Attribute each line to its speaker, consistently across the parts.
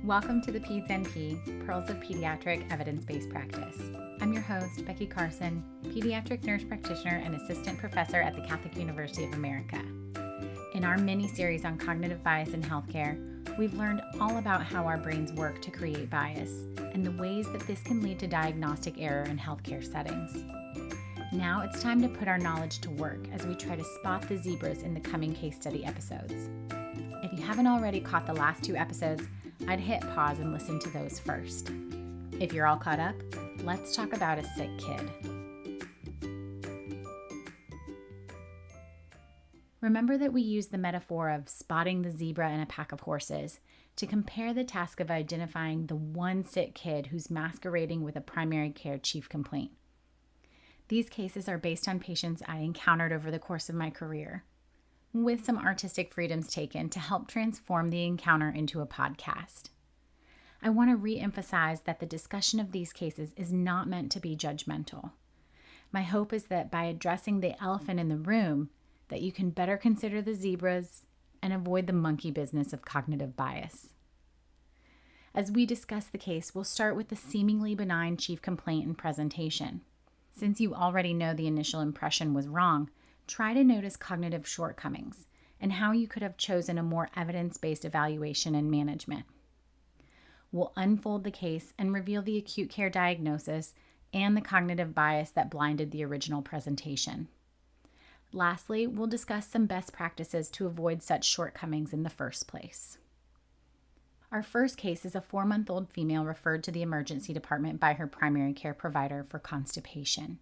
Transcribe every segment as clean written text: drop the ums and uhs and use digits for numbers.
Speaker 1: Welcome to the Peds NP, Pearls of Pediatric Evidence-Based Practice. I'm your host, Becky Carson, pediatric nurse practitioner and assistant professor at the Catholic University of America. In our mini-series on cognitive bias in healthcare, we've learned all about how our brains work to create bias and the ways that this can lead to diagnostic error in healthcare settings. Now it's time to put our knowledge to work as we try to spot the zebras in the coming case study episodes. If you haven't already caught the last two episodes, I'd hit pause and listen to those first. If you're all caught up, let's talk about a sick kid. Remember that we use the metaphor of spotting the zebra in a pack of horses to compare the task of identifying the one sick kid who's masquerading with a primary care chief complaint. These cases are based on patients I encountered over the course of my career, with some artistic freedoms taken to help transform the encounter into a podcast. I want to re-emphasize that the discussion of these cases is not meant to be judgmental. My hope is that by addressing the elephant in the room, that you can better consider the zebras and avoid the monkey business of cognitive bias. As we discuss the case, we'll start with the seemingly benign chief complaint and presentation. Since you already know the initial impression was wrong, try to notice cognitive shortcomings and how you could have chosen a more evidence-based evaluation and management. We'll unfold the case and reveal the acute care diagnosis and the cognitive bias that blinded the original presentation. Lastly, we'll discuss some best practices to avoid such shortcomings in the first place. Our first case is a 4-month-old female referred to the emergency department by her primary care provider for constipation.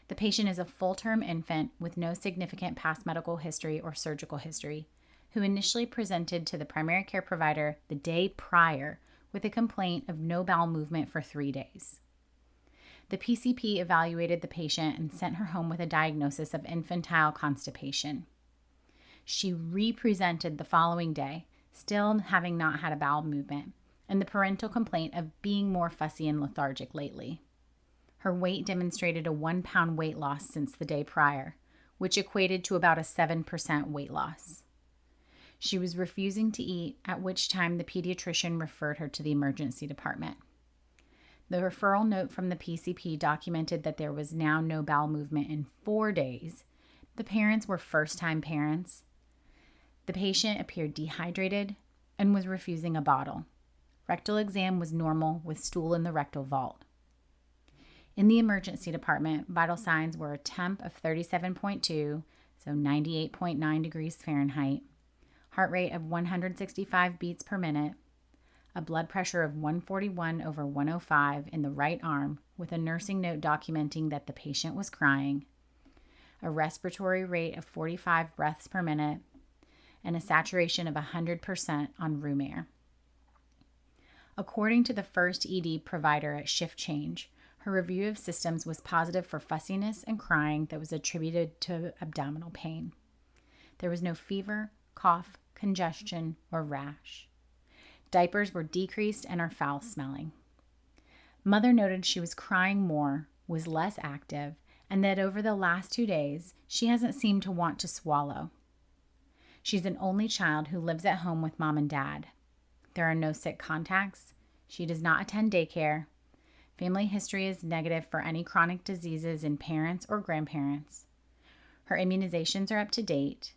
Speaker 1: The patient is a full-term infant with no significant past medical history or surgical history, who initially presented to the primary care provider the day prior with a complaint of no bowel movement for 3 days. The PCP evaluated the patient and sent her home with a diagnosis of infantile constipation. She re-presented the following day, still having not had a bowel movement, and the parental complaint of being more fussy and lethargic lately. Her weight demonstrated a 1-pound weight loss since the day prior, which equated to about a 7% weight loss. She was refusing to eat, at which time the pediatrician referred her to the emergency department. The referral note from the PCP documented that there was now no bowel movement in 4 days. The parents were first-time parents. The patient appeared dehydrated and was refusing a bottle. Rectal exam was normal with stool in the rectal vault. In the emergency department, vital signs were a temp of 37.2, so 98.9 degrees Fahrenheit, heart rate of 165 beats per minute, a blood pressure of 141/105 in the right arm with a nursing note documenting that the patient was crying, a respiratory rate of 45 breaths per minute, and a saturation of 100% on room air. According to the first ED provider at shift change, her review of systems was positive for fussiness and crying that was attributed to abdominal pain. There was no fever, cough, congestion, or rash. Diapers were decreased and are foul smelling. Mother noted she was crying more, was less active, and that over the last 2 days, she hasn't seemed to want to swallow. She's an only child who lives at home with mom and dad. There are no sick contacts. She does not attend daycare. Family history is negative for any chronic diseases in parents or grandparents. Her immunizations are up to date.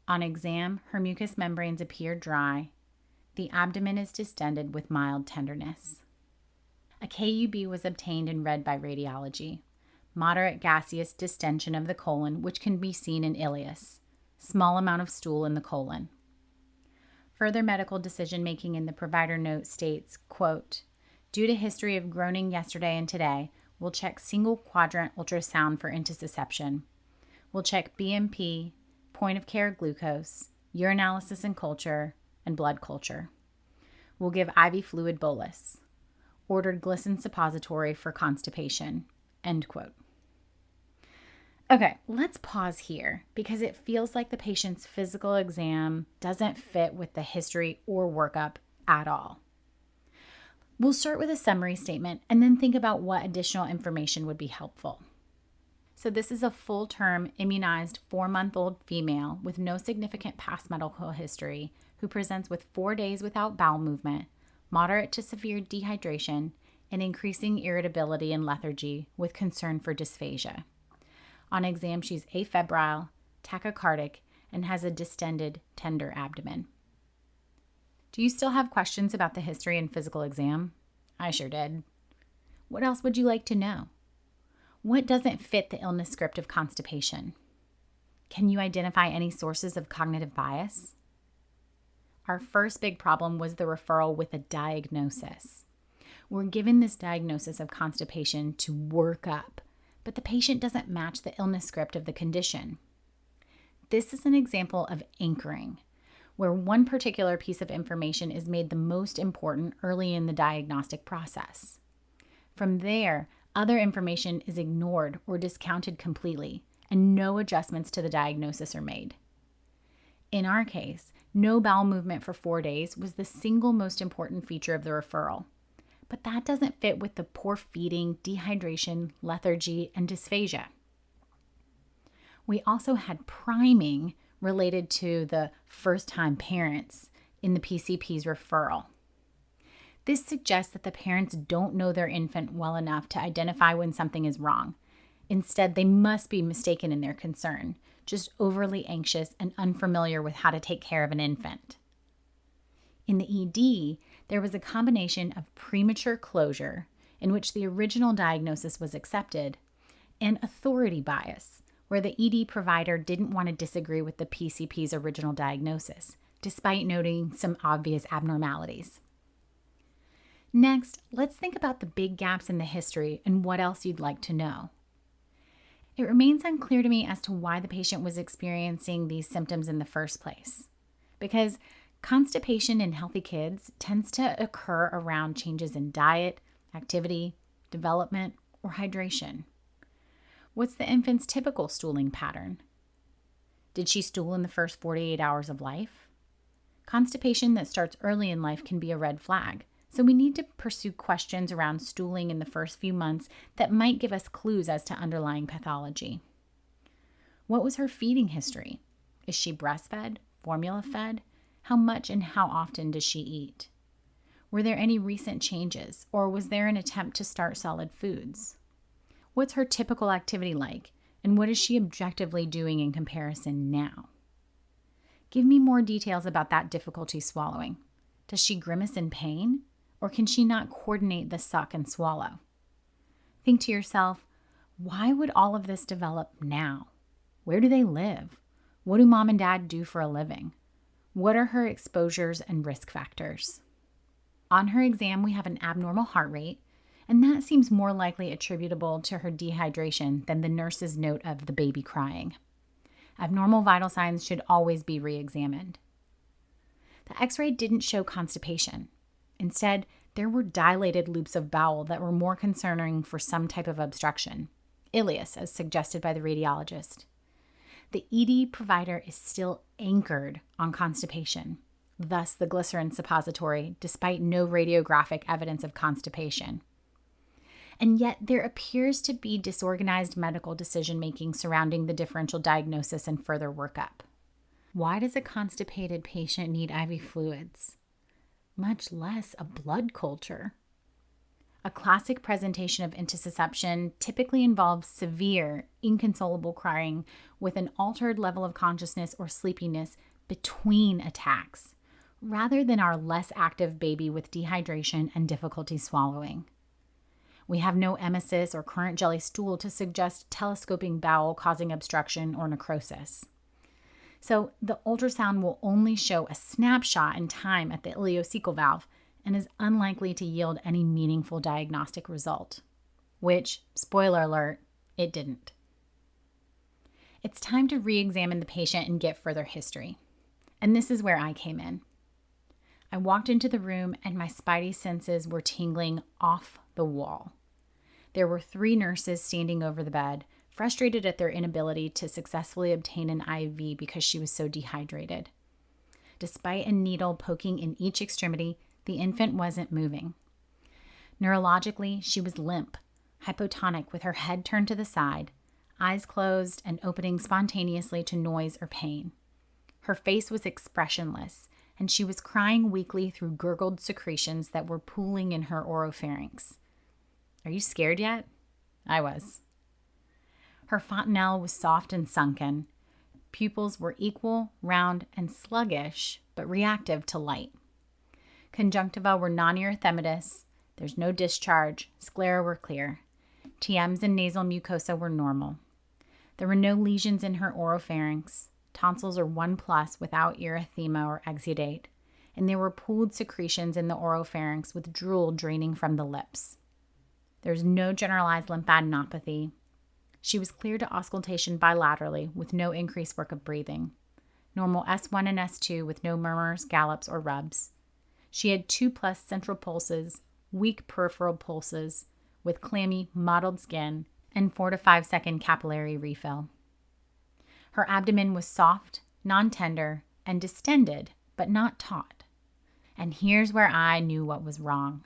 Speaker 1: On exam, her mucous membranes appear dry. The abdomen is distended with mild tenderness. A KUB was obtained and read by radiology. Moderate gaseous distension of the colon, which can be seen in ileus. Small amount of stool in the colon. Further medical decision-making in the provider note states, quote, "Due to history of groaning yesterday and today, we'll check single quadrant ultrasound for intussusception. We'll check BMP, point of care glucose, urinalysis and culture, and blood culture. We'll give IV fluid bolus. Ordered glycerin suppository for constipation." End quote. Okay, let's pause here because it feels like the patient's physical exam doesn't fit with the history or workup at all. We'll start with a summary statement and then think about what additional information would be helpful. So this is a full-term immunized 4-month-old female with no significant past medical history who presents with 4 days without bowel movement, moderate to severe dehydration, and increasing irritability and lethargy with concern for dysphagia. On exam, she's afebrile, tachycardic, and has a distended, tender abdomen. Do you still have questions about the history and physical exam? I sure did. What else would you like to know? What doesn't fit the illness script of constipation? Can you identify any sources of cognitive bias? Our first big problem was the referral with a diagnosis. We're given this diagnosis of constipation to work up, but the patient doesn't match the illness script of the condition. This is an example of anchoring, where one particular piece of information is made the most important early in the diagnostic process. From there, other information is ignored or discounted completely, and no adjustments to the diagnosis are made. In our case, no bowel movement for 4 days was the single most important feature of the referral. But that doesn't fit with the poor feeding, dehydration, lethargy, and dysphagia. We also had priming related to the first-time parents in the PCP's referral. This suggests that the parents don't know their infant well enough to identify when something is wrong. Instead, they must be mistaken in their concern, just overly anxious and unfamiliar with how to take care of an infant. In the ED, there was a combination of premature closure, in which the original diagnosis was accepted, and authority bias, where the ED provider didn't want to disagree with the PCP's original diagnosis, despite noting some obvious abnormalities. Next, let's think about the big gaps in the history and what else you'd like to know. It remains unclear to me as to why the patient was experiencing these symptoms in the first place, because constipation in healthy kids tends to occur around changes in diet, activity, development, or hydration. What's the infant's typical stooling pattern? Did she stool in the first 48 hours of life? Constipation that starts early in life can be a red flag, so we need to pursue questions around stooling in the first few months that might give us clues as to underlying pathology. What was her feeding history? Is she breastfed, formula fed? How much and how often does she eat? Were there any recent changes, or was there an attempt to start solid foods? What's her typical activity like, and what is she objectively doing in comparison now? Give me more details about that difficulty swallowing. Does she grimace in pain, or can she not coordinate the suck and swallow? Think to yourself, why would all of this develop now? Where do they live? What do mom and dad do for a living? What are her exposures and risk factors? On her exam, we have an abnormal heart rate, and that seems more likely attributable to her dehydration than the nurse's note of the baby crying. Abnormal vital signs should always be re-examined. The x-ray didn't show constipation. Instead, there were dilated loops of bowel that were more concerning for some type of obstruction, ileus, as suggested by the radiologist. The ED provider is still anchored on constipation, thus the glycerin suppository, despite no radiographic evidence of constipation. And yet there appears to be disorganized medical decision-making surrounding the differential diagnosis and further workup. Why does a constipated patient need IV fluids? Much less a blood culture. A classic presentation of intussusception typically involves severe, inconsolable crying with an altered level of consciousness or sleepiness between attacks, rather than our less active baby with dehydration and difficulty swallowing. We have no emesis or current jelly stool to suggest telescoping bowel causing obstruction or necrosis. So the ultrasound will only show a snapshot in time at the ileocecal valve and is unlikely to yield any meaningful diagnostic result, which, spoiler alert, it didn't. It's time to re-examine the patient and get further history. And this is where I came in. I walked into the room and my spidey senses were tingling off the wall. There were 3 nurses standing over the bed, frustrated at their inability to successfully obtain an IV because she was so dehydrated. Despite a needle poking in each extremity, the infant wasn't moving. Neurologically, she was limp, hypotonic with her head turned to the side, eyes closed and opening spontaneously to noise or pain. Her face was expressionless, and she was crying weakly through gurgled secretions that were pooling in her oropharynx. Are you scared yet? I was. Her fontanelle was soft and sunken. Pupils were equal, round, and sluggish, but reactive to light. Conjunctiva were non-erythematous. There's no discharge. Sclera were clear. TMs and nasal mucosa were normal. There were no lesions in her oropharynx. Tonsils are 1+ without erythema or exudate, and there were pooled secretions in the oropharynx with drool draining from the lips. There's no generalized lymphadenopathy. She was clear to auscultation bilaterally with no increased work of breathing. Normal S1 and S2 with no murmurs, gallops, or rubs. She had 2+ central pulses, weak peripheral pulses with clammy, mottled skin, and 4 to 5 second capillary refill. Her abdomen was soft, non-tender, and distended, but not taut. And here's where I knew what was wrong.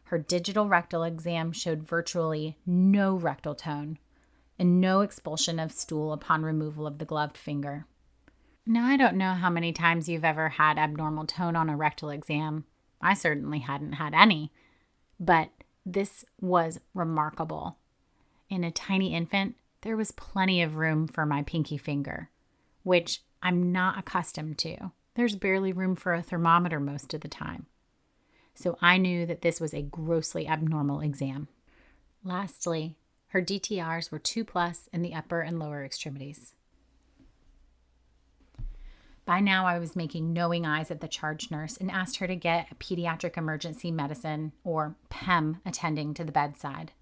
Speaker 1: Her digital rectal exam showed virtually no rectal tone and no expulsion of stool upon removal of the gloved finger. Now, I don't know how many times you've ever had abnormal tone on a rectal exam. I certainly hadn't had any, but this was remarkable. In a tiny infant, there was plenty of room for my pinky finger, which I'm not accustomed to. There's barely room for a thermometer most of the time. So I knew that this was a grossly abnormal exam. Lastly, her DTRs were 2+ in the upper and lower extremities. By now, I was making knowing eyes at the charge nurse and asked her to get a pediatric emergency medicine, or PEM, attending to the bedside.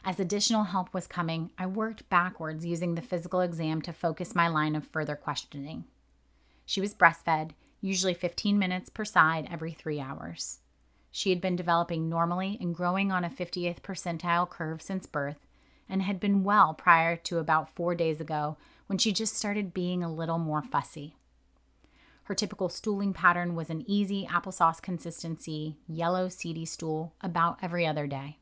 Speaker 1: As additional help was coming, I worked backwards using the physical exam to focus my line of further questioning. She was breastfed, usually 15 minutes per side every 3 hours. She had been developing normally and growing on a 50th percentile curve since birth, and had been well prior to about 4 days ago when she just started being a little more fussy. Her typical stooling pattern was an easy applesauce consistency, yellow seedy stool about every other day.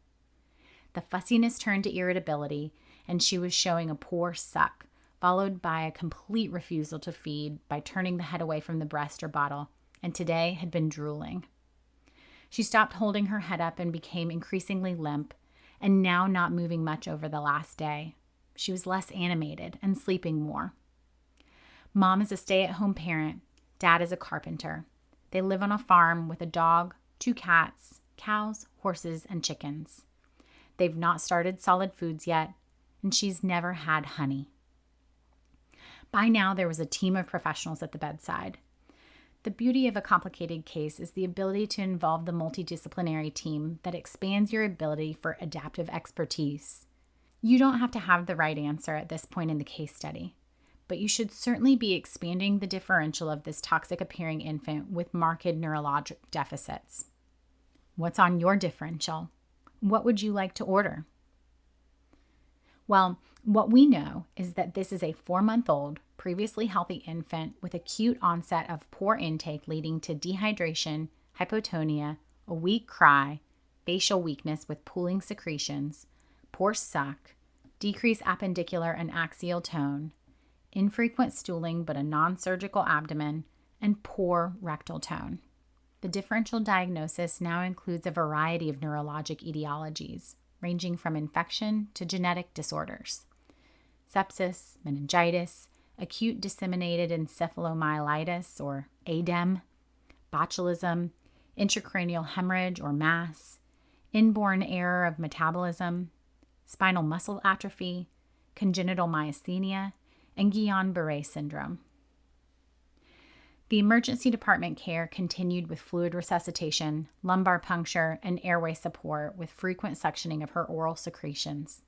Speaker 1: The fussiness turned to irritability, and she was showing a poor suck, followed by a complete refusal to feed by turning the head away from the breast or bottle, and today had been drooling. She stopped holding her head up and became increasingly limp, and now not moving much over the last day. She was less animated and sleeping more. Mom is a stay-at-home parent. Dad is a carpenter. They live on a farm with a dog, 2 cats, cows, horses, and chickens. They've not started solid foods yet, and she's never had honey. By now, there was a team of professionals at the bedside. The beauty of a complicated case is the ability to involve the multidisciplinary team that expands your ability for adaptive expertise. You don't have to have the right answer at this point in the case study, but you should certainly be expanding the differential of this toxic-appearing infant with marked neurologic deficits. What's on your differential? What would you like to order? Well, what we know is that this is a 4-month-old, previously healthy infant with acute onset of poor intake leading to dehydration, hypotonia, a weak cry, facial weakness with pooling secretions, poor suck, decreased appendicular and axial tone, infrequent stooling but a non-surgical abdomen, and poor rectal tone. The differential diagnosis now includes a variety of neurologic etiologies, ranging from infection to genetic disorders. Sepsis, meningitis, acute disseminated encephalomyelitis, or ADEM, botulism, intracranial hemorrhage or mass, inborn error of metabolism, spinal muscle atrophy, congenital myasthenia, and Guillain-Barré syndrome. The emergency department care continued with fluid resuscitation, lumbar puncture, and airway support with frequent suctioning of her oral secretions.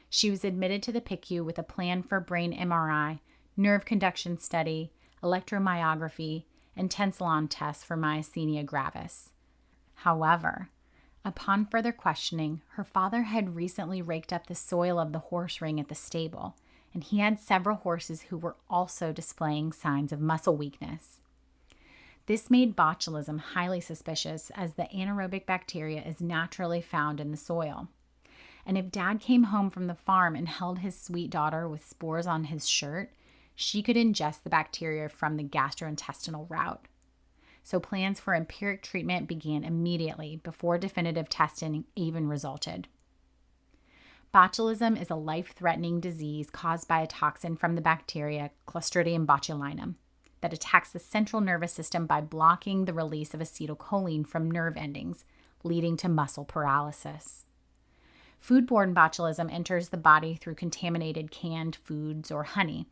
Speaker 1: She was admitted to the PICU with a plan for brain MRI, nerve conduction study, electromyography, and tensilon tests for myasthenia gravis. However, upon further questioning, her father had recently raked up the soil of the horse ring at the stable, and he had several horses who were also displaying signs of muscle weakness. This made botulism highly suspicious, as the anaerobic bacteria is naturally found in the soil. And if Dad came home from the farm and held his sweet daughter with spores on his shirt, she could ingest the bacteria from the gastrointestinal route. so plans for empiric treatment began immediately before definitive testing even resulted. Botulism is a life-threatening disease caused by a toxin from the bacteria Clostridium botulinum that attacks the central nervous system by blocking the release of acetylcholine from nerve endings, leading to muscle paralysis. Foodborne botulism enters the body through contaminated canned foods or honey,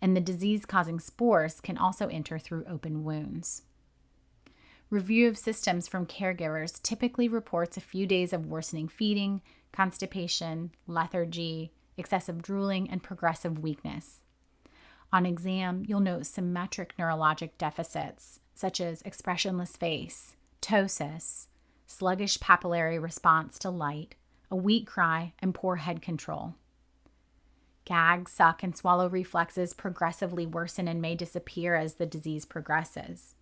Speaker 1: and the disease-causing spores can also enter through open wounds. Review of systems from caregivers typically reports a few days of worsening feeding, constipation, lethargy, excessive drooling, and progressive weakness. On exam, you'll note symmetric neurologic deficits, such as expressionless face, ptosis, sluggish papillary response to light, a weak cry, and poor head control. Gag, suck, and swallow reflexes progressively worsen and may disappear as the disease progresses.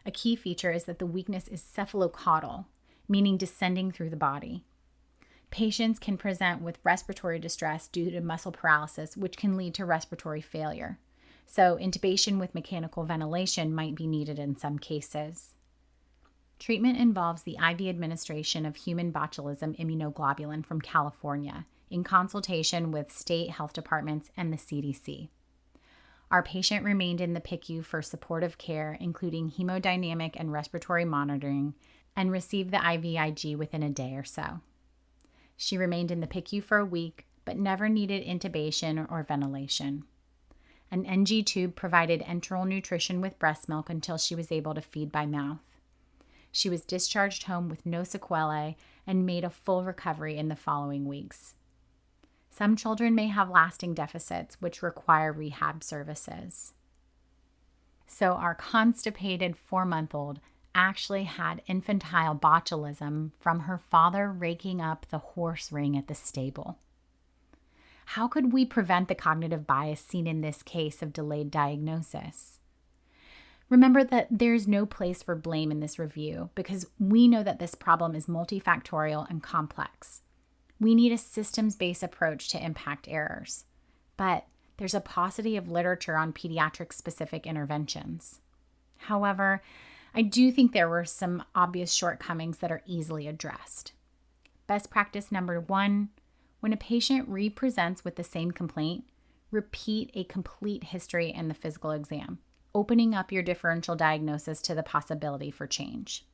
Speaker 1: A key feature is that the weakness is cephalocaudal, meaning descending through the body. Patients can present with respiratory distress due to muscle paralysis, which can lead to respiratory failure. So intubation with mechanical ventilation might be needed in some cases. Treatment involves the IV administration of human botulism immunoglobulin from California in consultation with state health departments and the CDC. Our patient remained in the PICU for supportive care, including hemodynamic and respiratory monitoring, and received the IVIG within a day or so. She remained in the PICU for a week, but never needed intubation or ventilation. An NG tube provided enteral nutrition with breast milk until she was able to feed by mouth. She was discharged home with no sequelae and made a full recovery in the following weeks. Some children may have lasting deficits, which require rehab services. So our constipated 4-month-old actually had infantile botulism from her father raking up the horse ring at the stable. How could we prevent the cognitive bias seen in this case of delayed diagnosis? Remember that there's no place for blame in this review because we know that this problem is multifactorial and complex. We need a systems-based approach to impact errors, but there's a paucity of literature on pediatric-specific interventions. However, I do think there were some obvious shortcomings that are easily addressed. Best practice number 1, when a patient represents with the same complaint, repeat a complete history and the physical exam, opening up your differential diagnosis to the possibility for change.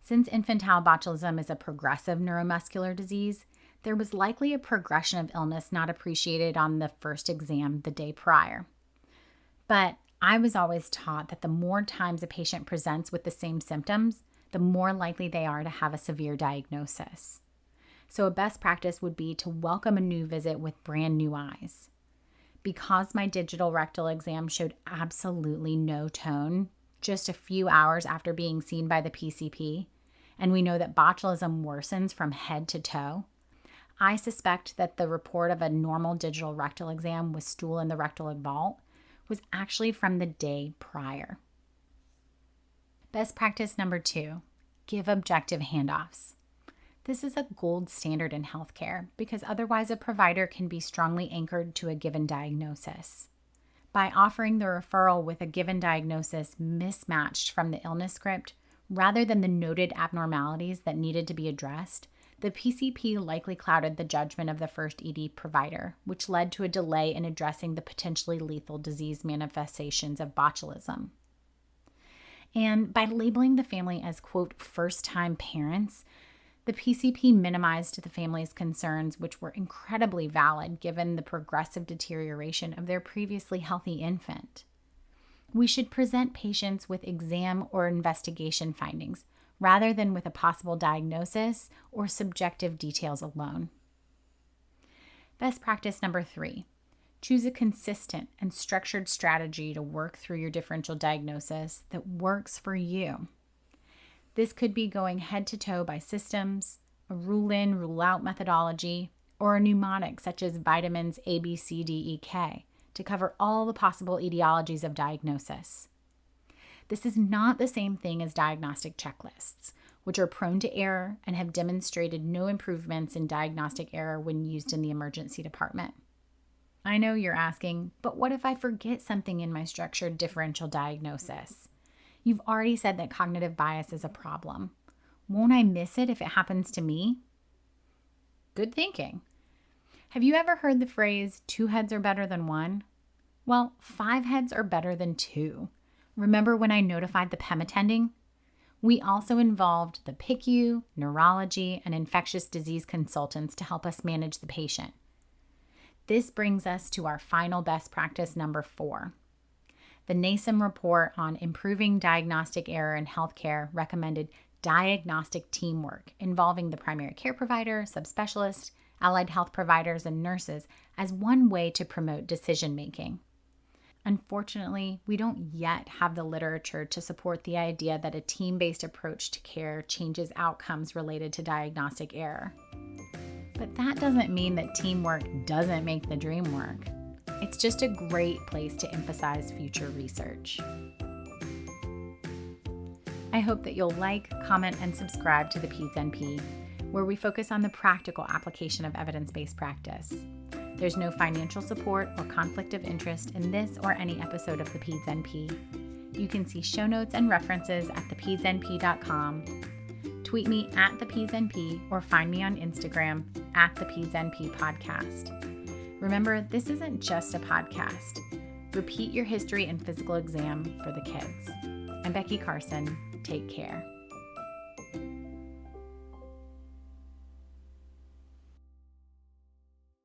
Speaker 1: Since infantile botulism is a progressive neuromuscular disease, there was likely a progression of illness not appreciated on the first exam the day prior. But I was always taught that the more times a patient presents with the same symptoms, the more likely they are to have a severe diagnosis. So a best practice would be to welcome a new visit with brand new eyes. Because my digital rectal exam showed absolutely no tone just a few hours after being seen by the PCP, and we know that botulism worsens from head to toe, I suspect that the report of a normal digital rectal exam with stool in the rectal vault was actually from the day prior. Best practice number 2, give objective handoffs. This is a gold standard in healthcare because otherwise a provider can be strongly anchored to a given diagnosis. By offering the referral with a given diagnosis mismatched from the illness script, rather than the noted abnormalities that needed to be addressed, the PCP likely clouded the judgment of the first ED provider, which led to a delay in addressing the potentially lethal disease manifestations of botulism. And by labeling the family as, quote, first-time parents, the PCP minimized the family's concerns, which were incredibly valid given the progressive deterioration of their previously healthy infant. We should present patients with exam or investigation findings, rather than with a possible diagnosis or subjective details alone. Best practice number 3, choose a consistent and structured strategy to work through your differential diagnosis that works for you. This could be going head to toe by systems, a rule-in, rule-out methodology, or a mnemonic such as vitamins A, B, C, D, E, K to cover all the possible etiologies of diagnosis. This is not the same thing as diagnostic checklists, which are prone to error and have demonstrated no improvements in diagnostic error when used in the emergency department. I know you're asking, but what if I forget something in my structured differential diagnosis? You've already said that cognitive bias is a problem. Won't I miss it if it happens to me? Good thinking. Have you ever heard the phrase, 2 heads are better than 1? Well, 5 heads are better than 2. Remember when I notified the PEM attending? We also involved the PICU, neurology, and infectious disease consultants to help us manage the patient. This brings us to our final best practice number 4. The NASM report on improving diagnostic error in healthcare recommended diagnostic teamwork involving the primary care provider, subspecialist, allied health providers, and nurses as one way to promote decision-making. Unfortunately, we don't yet have the literature to support the idea that a team-based approach to care changes outcomes related to diagnostic error. But that doesn't mean that teamwork doesn't make the dream work. It's just a great place to emphasize future research. I hope that you'll like, comment, and subscribe to the Peds NP, where we focus on the practical application of evidence-based practice. There's no financial support or conflict of interest in this or any episode of the Peds NP. You can see show notes and references at thepedsnp.com. Tweet me at thepedsnp or find me on Instagram at thepedsnp podcast. Remember, this isn't just a podcast. Repeat your history and physical exam for the kids. I'm Becky Carson. Take care.